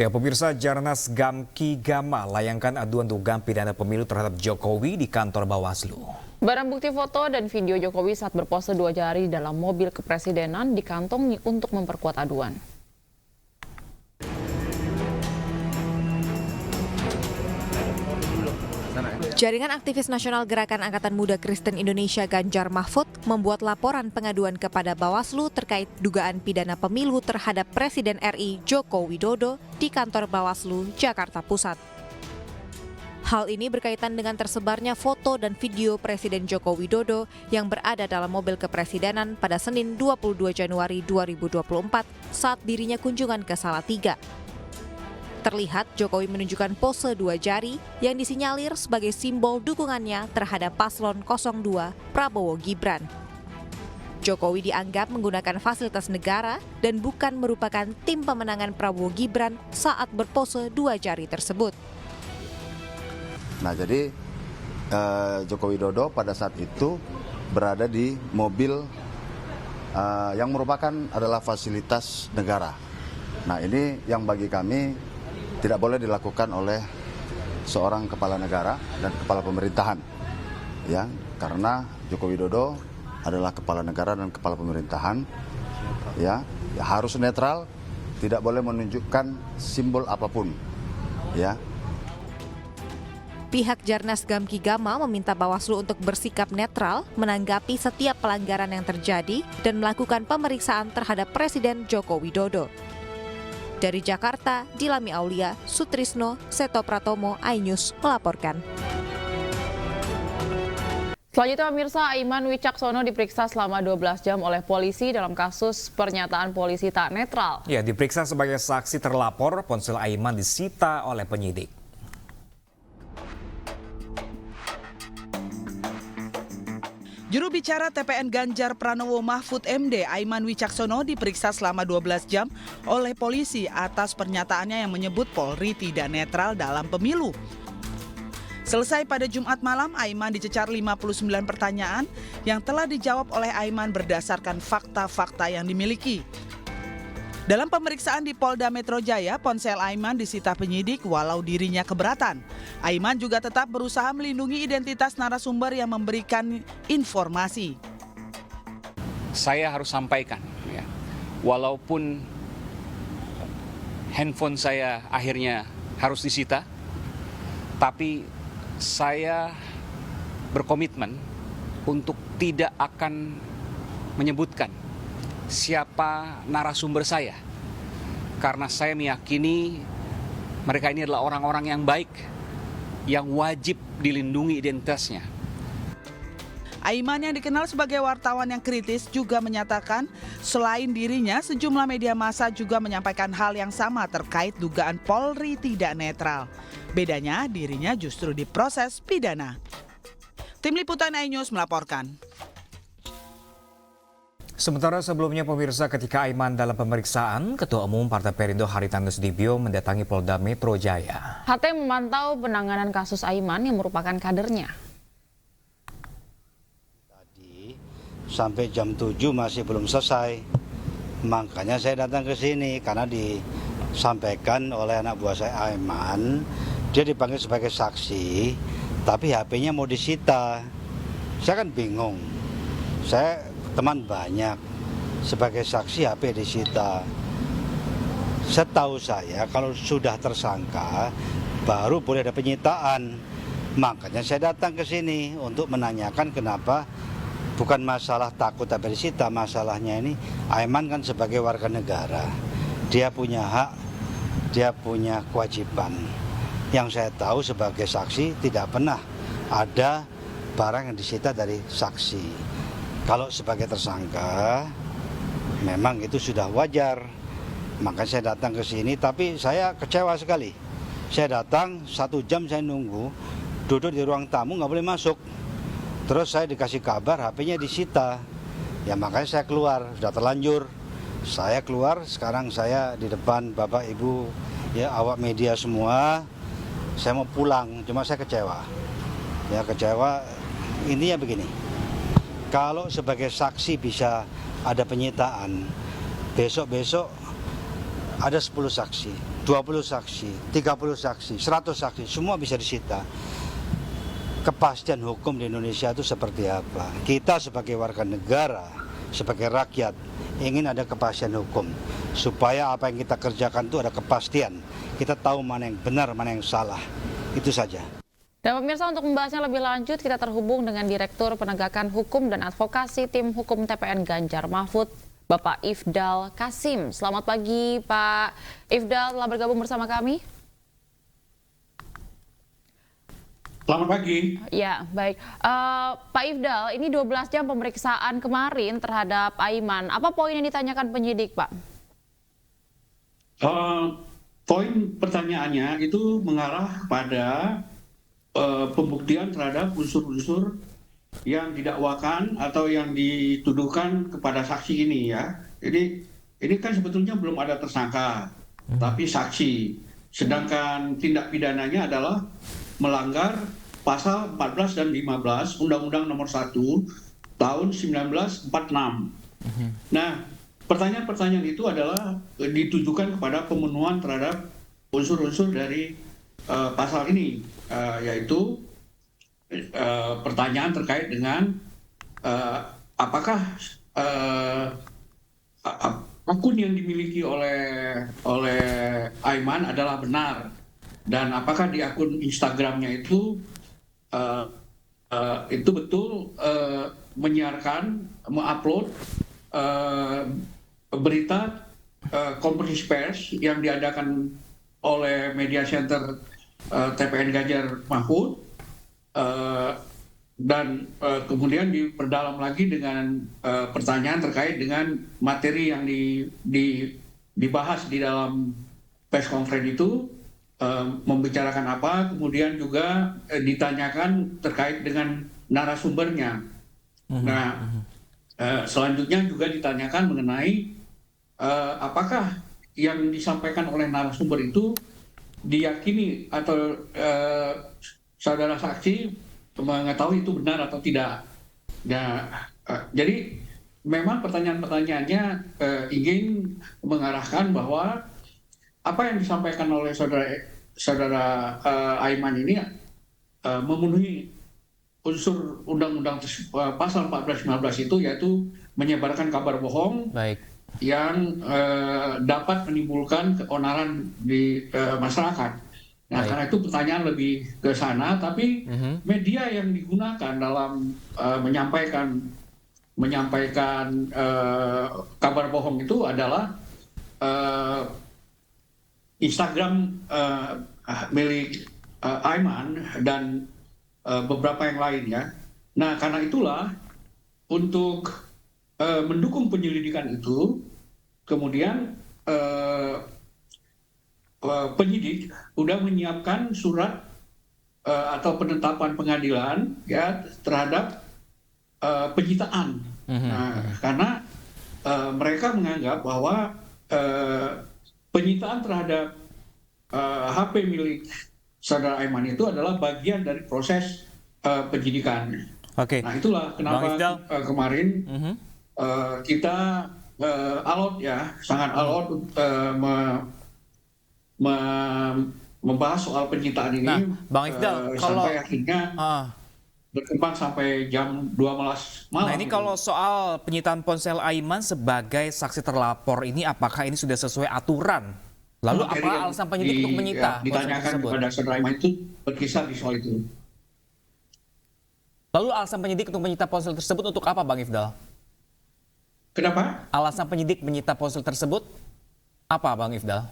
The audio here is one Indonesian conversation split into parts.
Ya, pemirsa, Jarnas Gamki Gama layangkan aduan dugaan pidana pemilu terhadap Jokowi di kantor Bawaslu. Barang bukti foto dan video Jokowi saat berpose 2 jari dalam mobil kepresidenan dikantongi untuk memperkuat aduan. Jaringan aktivis nasional Gerakan Angkatan Muda Kristen Indonesia Ganjar Mahfud membuat laporan pengaduan kepada Bawaslu terkait dugaan pidana pemilu terhadap Presiden RI Joko Widodo di kantor Bawaslu, Jakarta Pusat. Hal ini berkaitan dengan tersebarnya foto dan video Presiden Joko Widodo yang berada dalam mobil kepresidenan pada Senin 22 Januari 2024 saat dirinya kunjungan ke Salatiga. Terlihat Jokowi menunjukkan pose 2 jari yang disinyalir sebagai simbol dukungannya terhadap paslon 02 Prabowo Gibran. Jokowi dianggap menggunakan fasilitas negara dan bukan merupakan tim pemenangan Prabowo Gibran saat berpose 2 jari tersebut. Nah, jadi Joko Widodo pada saat itu berada di mobil yang merupakan adalah fasilitas negara. Nah, ini yang bagi kami tidak boleh dilakukan oleh seorang kepala negara dan kepala pemerintahan, ya, karena Joko Widodo adalah kepala negara dan kepala pemerintahan, ya harus netral, tidak boleh menunjukkan simbol apapun, ya. Pihak Jarnas Gamki Gama meminta Bawaslu untuk bersikap netral menanggapi setiap pelanggaran yang terjadi dan melakukan pemeriksaan terhadap Presiden Joko Widodo. Dari Jakarta, Dilami Aulia, Sutrisno, Seto Pratomo, iNews melaporkan. Selanjutnya, pemirsa, Aiman Wicaksono diperiksa selama 12 jam oleh polisi dalam kasus pernyataan polisi tak netral. Ya, diperiksa sebagai saksi terlapor, ponsel Aiman disita oleh penyidik. Juru bicara TPN Ganjar Pranowo Mahfud MD, Aiman Wicaksono diperiksa selama 12 jam oleh polisi atas pernyataannya yang menyebut Polri tidak netral dalam pemilu. Selesai pada Jumat malam, Aiman dicecar 59 pertanyaan yang telah dijawab oleh Aiman berdasarkan fakta-fakta yang dimiliki. Dalam pemeriksaan di Polda Metro Jaya, ponsel Aiman disita penyidik walau dirinya keberatan. Aiman juga tetap berusaha melindungi identitas narasumber yang memberikan informasi. Saya harus sampaikan, ya, walaupun handphone saya akhirnya harus disita, tapi saya berkomitmen untuk tidak akan menyebutkan siapa narasumber saya, karena saya meyakini mereka ini adalah orang-orang yang baik, yang wajib dilindungi identitasnya. Aiman yang dikenal sebagai wartawan yang kritis juga menyatakan selain dirinya, sejumlah media massa juga menyampaikan hal yang sama terkait dugaan Polri tidak netral. Bedanya dirinya justru diproses pidana. Tim Liputan iNews melaporkan. Sementara sebelumnya, pemirsa, ketika Aiman dalam pemeriksaan, Ketua Umum Partai Perindo Haritanu Sudibyo mendatangi Polda Metro Jaya. HT memantau penanganan kasus Aiman yang merupakan kadernya. Tadi sampai jam 7 masih belum selesai, makanya saya datang ke sini karena disampaikan oleh anak buah saya Aiman, dia dipanggil sebagai saksi, tapi HP-nya mau disita. Saya kan bingung. Saya teman banyak, sebagai saksi HP disita. Setahu saya kalau sudah tersangka baru boleh ada penyitaan. Makanya saya datang ke sini untuk menanyakan kenapa, bukan masalah takut HP disita, masalahnya ini Aiman kan sebagai warga negara. Dia punya hak, dia punya kewajiban. Yang saya tahu sebagai saksi tidak pernah ada barang yang disita dari saksi. Kalau sebagai tersangka, memang itu sudah wajar. Maka saya datang ke sini, tapi saya kecewa sekali. Saya datang 1 jam saya nunggu, duduk di ruang tamu nggak boleh masuk. Terus saya dikasih kabar HP-nya disita. Ya makanya saya keluar, sudah terlanjur. Saya keluar, sekarang saya di depan Bapak Ibu, ya awak media semua. Saya mau pulang, cuma saya kecewa. Ya kecewa, ini ya begini. Kalau sebagai saksi bisa ada penyitaan, besok-besok ada 10 saksi, 20 saksi, 30 saksi, 100 saksi, semua bisa disita. Kepastian hukum di Indonesia itu seperti apa? Kita sebagai warga negara, sebagai rakyat, ingin ada kepastian hukum. Supaya apa yang kita kerjakan itu ada kepastian. Kita tahu mana yang benar, mana yang salah. Itu saja. Dan pemirsa, untuk membahasnya lebih lanjut, kita terhubung dengan Direktur Penegakan Hukum dan Advokasi Tim Hukum TPN Ganjar Mahfud, Bapak Ifdal Kasim. Selamat pagi, Pak Ifdal, telah bergabung bersama kami. Selamat pagi. Ya, baik. Pak Ifdal, ini 12 jam pemeriksaan kemarin terhadap Aiman. Apa poin yang ditanyakan penyidik, Pak? Poin pertanyaannya itu mengarah pada pembuktian terhadap unsur-unsur yang didakwakan atau yang dituduhkan kepada saksi ini ya. Ini kan sebetulnya belum ada tersangka, tapi saksi. Sedangkan tindak pidananya adalah melanggar pasal 14 dan 15 Undang-Undang Nomor 1 tahun 1946. Nah, pertanyaan-pertanyaan itu adalah ditujukan kepada pemenuhan terhadap unsur-unsur dari pasal ini, yaitu pertanyaan terkait dengan apakah akun yang dimiliki oleh Aiman adalah benar, dan apakah di akun Instagramnya itu betul menyiarkan, mengupload berita konferensi pers yang diadakan oleh media center TPN Ganjar Mahfud, dan kemudian diperdalam lagi dengan pertanyaan terkait dengan materi yang dibahas di dalam press conference itu, membicarakan apa, kemudian juga ditanyakan terkait dengan narasumbernya. Nah, selanjutnya juga ditanyakan mengenai apakah yang disampaikan oleh narasumber itu diyakini atau saudara saksi mengetahui itu benar atau tidak. Nah, jadi memang pertanyaan-pertanyaannya ingin mengarahkan bahwa apa yang disampaikan oleh saudara Aiman ini memenuhi unsur undang-undang pasal 14-15 itu, yaitu menyebarkan kabar bohong. Baik. Yang dapat menimbulkan keonaran di masyarakat. Nah, karena itu pertanyaan lebih ke sana, tapi media yang digunakan dalam menyampaikan kabar bohong itu adalah Instagram milik Aiman dan beberapa yang lainnya. Nah, karena itulah untuk mendukung penyelidikan itu, kemudian penyidik sudah menyiapkan surat atau penetapan pengadilan ya terhadap penyitaan. Nah, karena mereka menganggap bahwa penyitaan terhadap HP milik saudara Aiman itu adalah bagian dari proses penyidikan. Oke. Nah, itulah kenapa kemarin kita alot ya, sangat alot membahas soal penyitaan ini. Nah, Bang Ifdal, sampai akhirnya berkembang sampai jam 12 malam. Nah, ini kalau soal penyitaan ponsel Aiman sebagai saksi terlapor ini, apakah ini sudah sesuai aturan? Lalu apa alasan penyidik untuk menyita ditanyakan kepada saudara Aiman itu berkisar di soal itu. Lalu alasan penyidik untuk menyita ponsel tersebut untuk apa, Bang Ifdal? Kenapa? Alasan penyidik menyita ponsel tersebut apa, Bang Ifdal?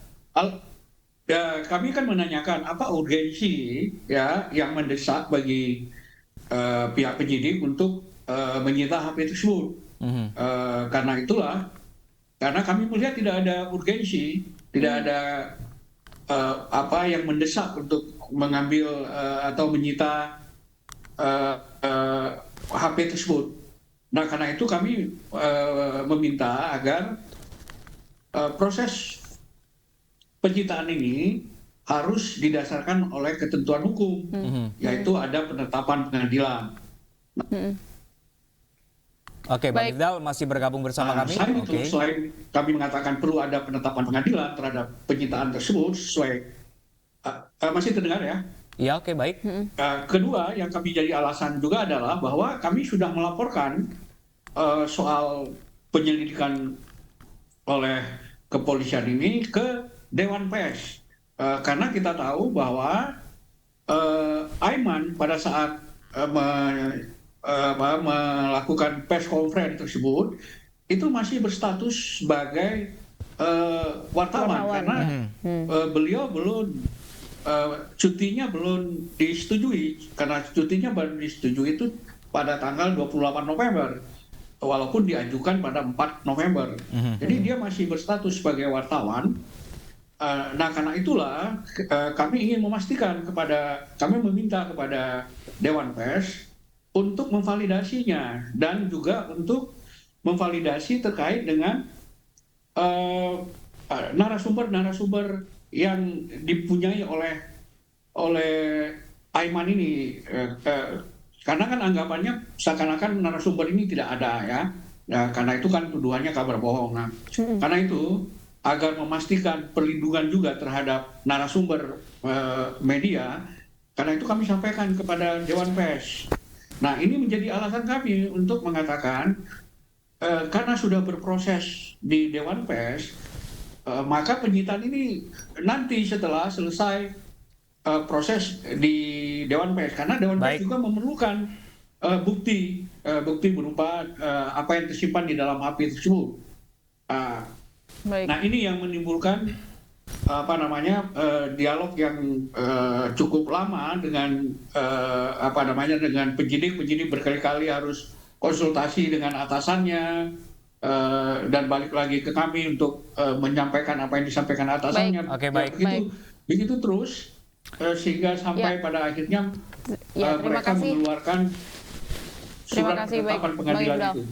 Ya, kami kan menanyakan apa urgensi ya yang mendesak bagi pihak penyidik untuk menyita HP tersebut. Karena itulah, karena kami melihat tidak ada urgensi, tidak ada apa yang mendesak untuk mengambil atau menyita HP tersebut. Nah, karena itu kami meminta agar proses penyitaan ini harus didasarkan oleh ketentuan hukum, yaitu ada penetapan pengadilan. Oke, Bang Baik. Ifdal masih bergabung bersama kami. Selain kami mengatakan perlu ada penetapan pengadilan terhadap penyitaan tersebut sesuai masih terdengar ya? Ya, oke, baik. Kedua, yang kami jadi alasan juga adalah bahwa kami sudah melaporkan soal penyelidikan oleh kepolisian ini ke Dewan Pers. Karena kita tahu bahwa Aiman pada saat melakukan press conference tersebut itu masih berstatus sebagai wartawan karena beliau belum cutinya belum disetujui, karena cutinya baru disetujui itu pada tanggal 28 November walaupun diajukan pada 4 November. Jadi dia masih berstatus sebagai wartawan. Nah, karena itulah kami ingin memastikan kami meminta kepada Dewan Pers untuk memvalidasinya dan juga untuk memvalidasi terkait dengan narasumber-narasumber yang dipunyai oleh Aiman ini. Karena kan anggapannya seakan-akan narasumber ini tidak ada ya. Karena itu kan tuduhannya kabar bohong. Nah, karena itu agar memastikan perlindungan juga terhadap narasumber media, karena itu kami sampaikan kepada Dewan Pers. Nah, ini menjadi alasan kami untuk mengatakan karena sudah berproses di Dewan Pers, maka penyitaan ini nanti setelah selesai proses di Dewan Pers, karena Dewan Pers juga memerlukan bukti berupa apa yang tersimpan di dalam HP tersebut. Nah, ini yang menimbulkan dialog yang cukup lama dengan dengan penyidik berkali-kali harus konsultasi dengan atasannya dan balik lagi ke kami untuk menyampaikan apa yang disampaikan atasannya. Begitu terus sehingga sampai pada akhirnya mereka mengeluarkan surat penetapan pengadilan itu.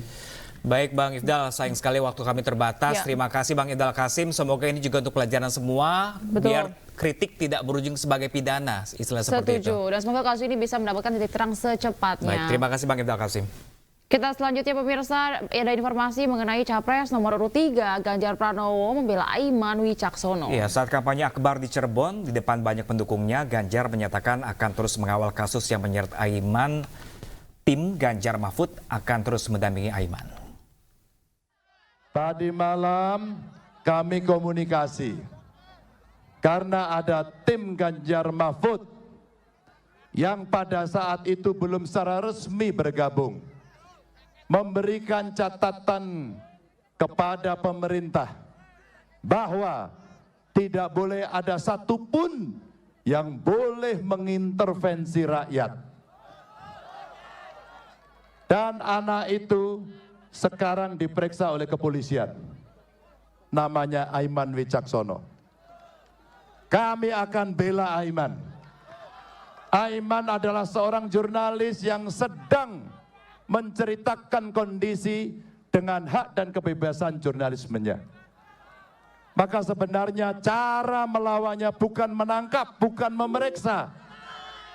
Baik Bang Ifdal, sayang sekali waktu kami terbatas. Terima kasih Bang Ifdal Kasim. Semoga ini juga untuk pelajaran semua. Biar kritik tidak berujung sebagai pidana, istilah seperti itu. Setuju. Dan semoga kasus ini bisa mendapatkan titik terang secepatnya. Baik, terima kasih Bang Ifdal Kasim. Kita selanjutnya pemirsa, ada informasi mengenai Capres nomor urut 3 Ganjar Pranowo membela Aiman Wicaksono. Iya, saat kampanye akbar di Cirebon, di depan banyak pendukungnya, Ganjar menyatakan akan terus mengawal kasus yang menyeret Aiman. Tim Ganjar Mahfud akan terus mendampingi Aiman. Tadi malam kami komunikasi karena ada tim Ganjar Mahfud yang pada saat itu belum secara resmi bergabung, memberikan catatan kepada pemerintah bahwa tidak boleh ada satupun yang boleh mengintervensi rakyat. Dan anak itu sekarang diperiksa oleh kepolisian. Namanya Aiman Wicaksono. Kami akan bela Aiman. Aiman adalah seorang jurnalis yang sedang menceritakan kondisi dengan hak dan kebebasan jurnalismenya. Maka sebenarnya cara melawannya bukan menangkap, bukan memeriksa.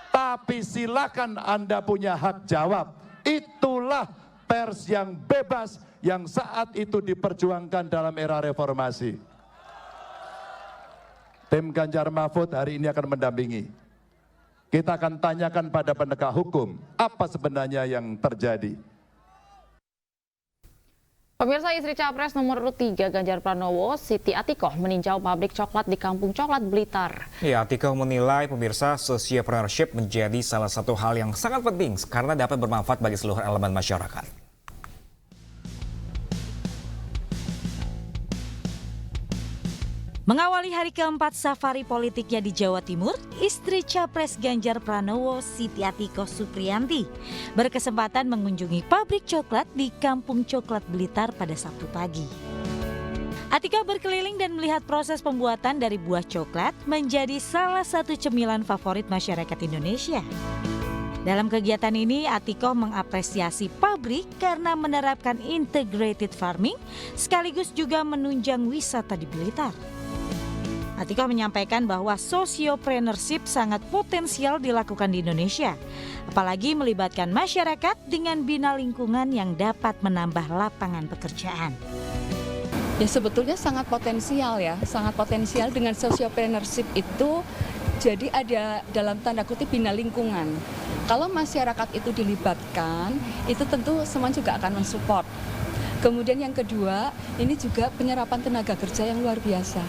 Tapi silakan Anda punya hak jawab. Itulah pers yang bebas yang saat itu diperjuangkan dalam era reformasi. Tim Ganjar Mahfud hari ini akan mendampingi. Kita akan tanyakan pada penegak hukum apa sebenarnya yang terjadi. Pemirsa, istri Capres nomor urut 3 Ganjar Pranowo, Siti Atikoh, meninjau pabrik coklat di Kampung Coklat Blitar. Ya, Atikoh menilai pemirsa sociopreneurship menjadi salah satu hal yang sangat penting karena dapat bermanfaat bagi seluruh elemen masyarakat. Mengawali hari keempat safari politiknya di Jawa Timur, istri Capres Ganjar Pranowo, Siti Atikoh Supriyanti, berkesempatan mengunjungi pabrik coklat di Kampung Coklat Blitar pada Sabtu pagi. Atikoh berkeliling dan melihat proses pembuatan dari buah coklat menjadi salah satu cemilan favorit masyarakat Indonesia. Dalam kegiatan ini, Atikoh mengapresiasi pabrik karena menerapkan integrated farming sekaligus juga menunjang wisata di Blitar. Atikoh menyampaikan bahwa sociopreneurship sangat potensial dilakukan di Indonesia, apalagi melibatkan masyarakat dengan bina lingkungan yang dapat menambah lapangan pekerjaan. Ya sebetulnya sangat potensial ya, sangat potensial dengan sociopreneurship itu. Jadi ada dalam tanda kutip bina lingkungan. Kalau masyarakat itu dilibatkan, itu tentu semua juga akan mensupport. Kemudian yang kedua, ini juga penyerapan tenaga kerja yang luar biasa.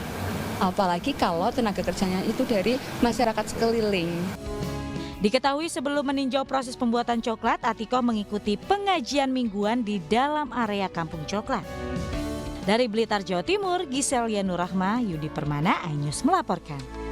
Apalagi kalau tenaga kerjanya itu dari masyarakat sekeliling. Diketahui sebelum meninjau proses pembuatan coklat, Atikoh mengikuti pengajian mingguan di dalam area Kampung Coklat. Dari Blitar, Jawa Timur, Gisel Yanurahma, Yudi Permana, iNews melaporkan.